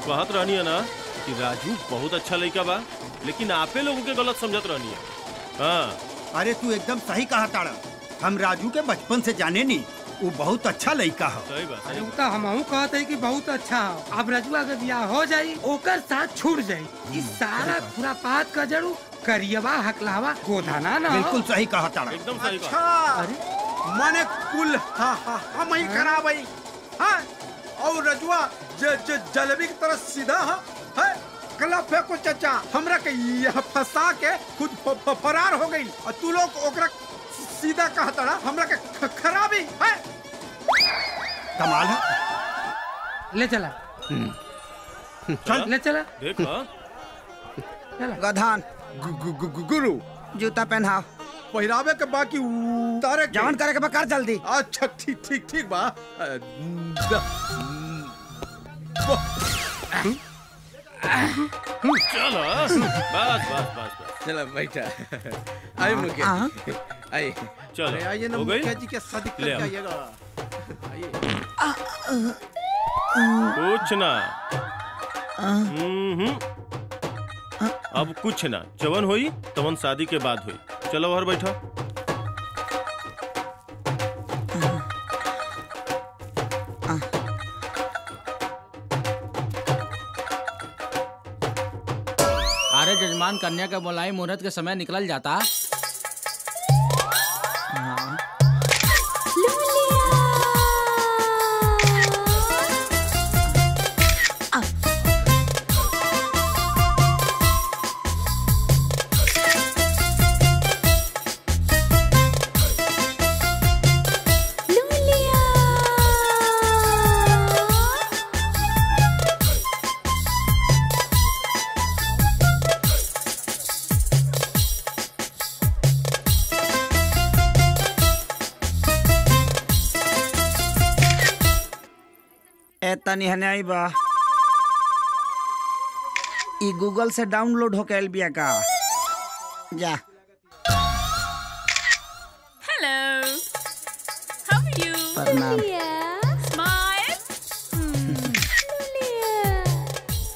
कहत रहनी है ना कि राजू बहुत अच्छा लड़का बा, लेकिन आपे लोगों के गलत समझत रहनी है। हाँ अरे तू एकदम सही कहा ताड़ा। हम राजू के बचपन से जाने नी, वो बहुत अच्छा लड़का है। सही बात। अरे तो हमहू कहते कि बहुत अच्छा है। अब रजुआ अगर ब्याह हो जाई ओकर साथ छूट जाई, इस सारा खुरापात का जड़ू करियवा हकलावा गोधाना ना। बिल्कुल सही कहा ताड़ा। एकदम सही अच्छा बात। माने कुल हम ही खराब है। हाँ और रजुआ जलेबी की तरह सीधा है। कला फेंको चाचा, हमरा के यह फंसा के खुद फरार हो गई और तू लोग ओकरा सीधा कहता ना हमरा के खराबी है। कमाल है। ले चला चल ले चला देखो गधान गुरु जूता पहनाओ। पहरावे के बाकी उतारे के। जवान करे के बकार जल्दी। अच्छा ठीक बा। चलो बस। चलो बैठा। आइए मुखिया आइए। चलो आइए ना हो गई? मुखिया जी के शादी ले कर आओ। जाइएगा। आइए। कुछ ना। अब कुछ ना, जवन होई तवन शादी के बाद हुई। चलो और बैठो। अरे जजमान, कन्या का बोलाई मुहूर्त के समय निकल जाता। तनी हने आई बा। ई गूगल से डाउनलोड होके आइल बिया का। जा। Hello. How are you? प्रणाम। Smile.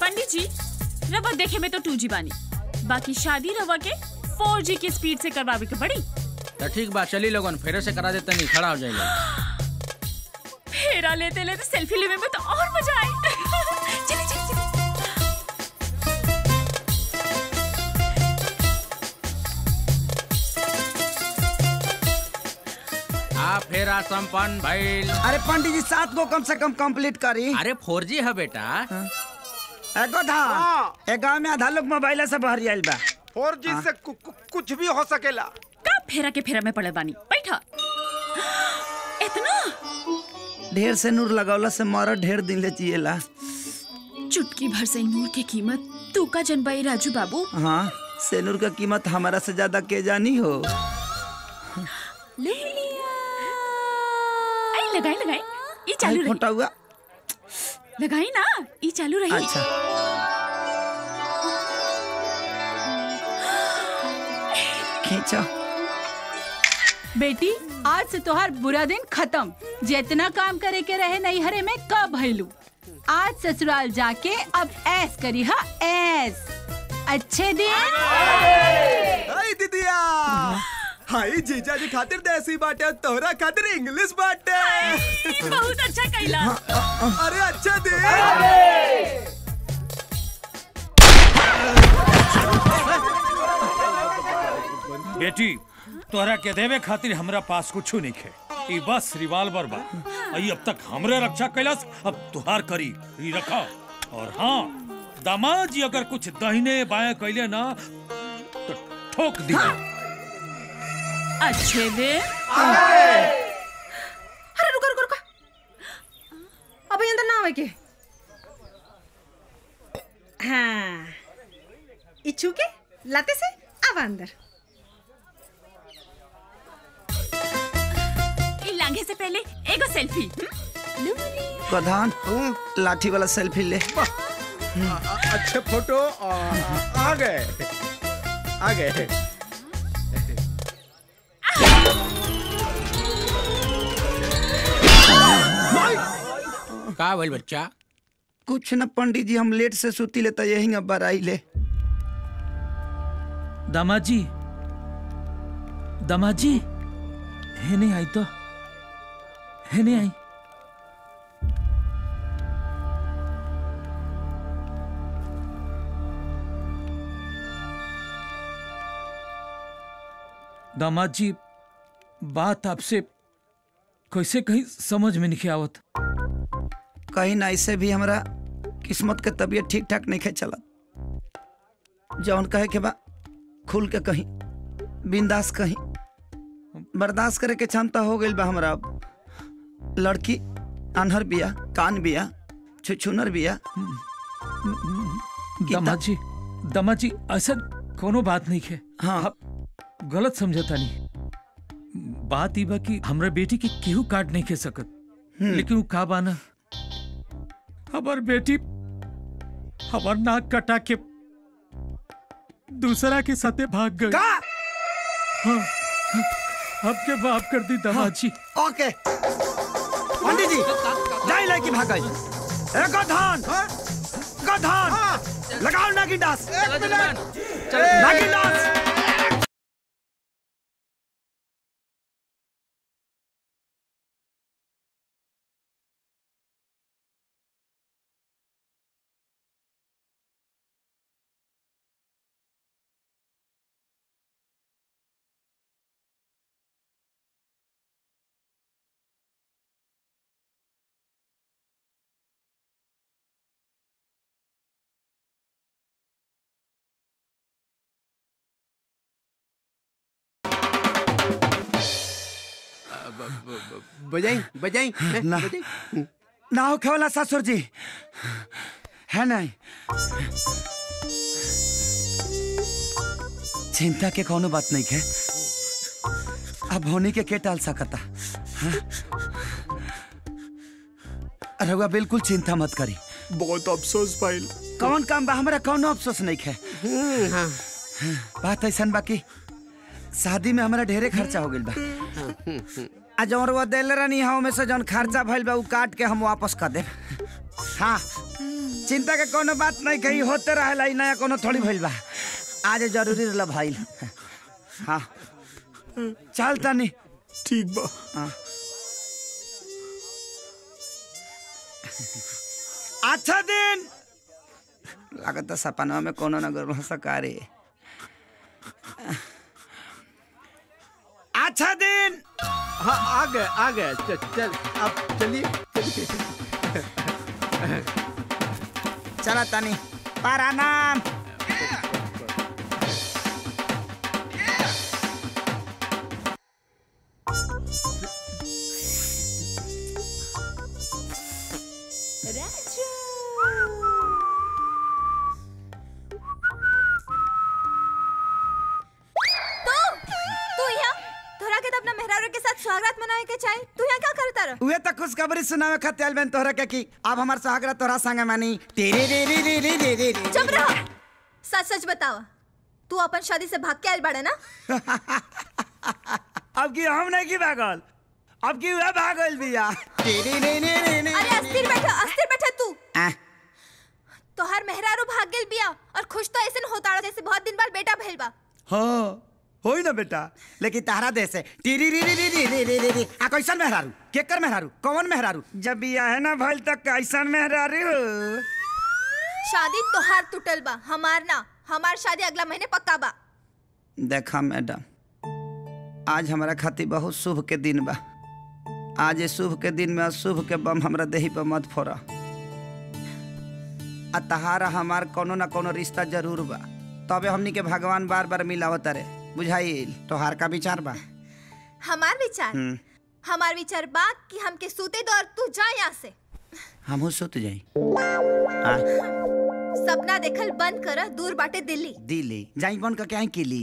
पंडित जी, रवा देखे में तो 2G बानी, बाकी शादी रवा के 4G की स्पीड से करवावे के पड़ी। तो ठीक बा, चली लोगन फेरे से करा देते, नहीं खड़ा हो जाएगा। फेरा लेते लेते सेल्फी लेने में तो और मजा आए। चलिए चलिए चलिए। फेरा संपन्न भइल। अरे पंडित जी 7 गो कम से कम कंप्लीट करी। अरे 4G है बेटा। एगो धान गाँव में आधा लोग मोबाइल से बहरी आइल बा। 4G से कुछ भी हो सकेला। का फेरा के फेरा में पड़े बानी, बैठा। इतना ढेर से नूर लगावला से मरद ढेर दिन ले जिएला। चुटकी भर से नूर की कीमत तू का जनबाई राजू बाबू। हाँ, सेनूर का कीमत हमारा से ज्यादा के जानी हो। ले लिया। आई लगाई ये चालू रही। फोटा हुआ लगाई ना, ये चालू रही। अच्छा। खींचो। बेटी, आज से तोहार बुरा दिन खत्म। जितना काम करे के रहे नैहरे में कब भइलू। आज ससुराल जाके अब ऐस करी हा ऐस। अच्छे दिन। हाय दीदिया। हाय जीजा जी खातिर देसी बाटे, तोहरा खातिर इंग्लिश बाटे। बहुत अच्छा कहला। अरे अच्छा दिन। बेटी, तोहरा के देवे खातिर हमरा पास कुछ नहीं है। ई बस रिवाल्वर बा। आई अब तक हमरे रक्षा कैलाश, अब तुहार करी। ई रखा। और हाँ, दामाद जी अगर कुछ दाहिने बाएं कैले ना तो ठोक दिया। अच्छे दिन। अरे रुको। अब अंदर ना आवे के। हाँ, इच्छू के लाते से अब अंदर। लांघे से पहले एगो सेल्फी। प्रधान, लाठी वाला सेल्फी ले। अच्छे फोटो आ गए। का भइल बच्चा? कुछ न पंडित जी, हम लेट से सुती लेता यही अब बराई ले। दामाद जी, दामाद जी, है नहीं आई तो है नहीं आई। दामाद जी, बात आपसे कैसे कहीं समझ में नहीं आवत। कहीं ना ऐसे भी हमारा किस्मत के तबीयत ठीक ठाक नहीं खे चला। जौन कहे के बा खुल के कहीं, बिंदास कहीं, बर्दाश्त करे के क्षमता हो गई बा हमरा। लड़की अनहर बिया, कान बिया, छुछुनर बिया। दामाद जी ऐसा कोनो बात नहीं है। हाँ, आप गलत समझता नहीं। बात ई बा कि हमरा बेटी के केहू काट नहीं खे सकत, लेकिन वो का बाना हमार बेटी हमार नाक कटा के दूसरा के साथे भाग गई। हाँ, आपके माफ कर दी दामाद जी। ओके पंडित जी, जाई लड़की भाग गई। गधान, गधान, लगाओ नागिन डांस, नागिन डांस। बजाई बजाई ना ना हो खेवला ससुर जी, है नहीं। चिंता के कोनो बात नहीं है। अब होने के टाल सकता। रहुआ बिल्कुल चिंता मत करी। बहुत अफसोस भाई। कौन काम बा हमरा, कोनो अफसोस नहीं है। बात ऐसा बाकी शादी में हमारा ढेरे खर्चा हो गइल बा। आ जौन रुआ देले रहनी हाँ में से जौन खर्चा भइल बा उ काट के हम वापस कर देब। हाँ, चिंता के कोनो बात नहीं कही, होते रहेला। ई नया कोनो थोड़ी भइल बा, आज जरूरी रहला भइल। हाँ चल तनी। ठीक बा। हाँ। अच्छा दिन लागत सपना में कोनो न गड़बड़ सकारे। अच्छा दिन। हाँ आ गए चल अब चलिए चला तनी प्रणाम। स्वागत मनाए के चाहे तू यहाँ क्या करता रह? उहे तक खुशखबरी सुनावे खातिर आइल बन तोहरा के कि अब हमार सुहागरात तोहरा संग मानी। तेरे रे रे रे रे रे रे। चुप रहो। सच सच बतावा, तू अपन शादी से भाग के आइल बाड़ा ना? अब की हम नहीं की भागल, अब की वह भागल बिया। तेरे रे रे रे रे। अरे अस्थिर बैठा तू। तोहर मेहरारू भाग गेल बिया और खुश तो ऐसे होता जैसे बहुत दिन बाद बेटा भइल बा। हाँ होई ना बेटा, लेकिन तारा देश है टीरी री री री री री री री री। आ कैसन मेहरारू, केकर मेहरारू, कौन मेहरारू? जब बिया है ना भइल तक कैसन मेहरारू हो? शादी तोहार टूटल बा, हमार ना। हमार शादी अगला महीने पक्का बा। देखा मैडम, आज हमारा खातिर बहुत शुभ के दिन बा। आज ये शुभ के दिन में अशुभ के बम हमरा देही पर मत फोड़ा। आ तहारा हमार कोनो ना कोनो रिश्ता जरूर बा, तबे हमनी के भगवान बार बार मिलावत रे। बुझाइल? तोहार का विचार बा? हमार विचार बा कि हमके सूते दो और तू जा यहाँ से। हमहू सुत जाई। सपना देखल बंद कर, दूर बाटे दिल्ली। दिल्ली जाई बन का क्या किली?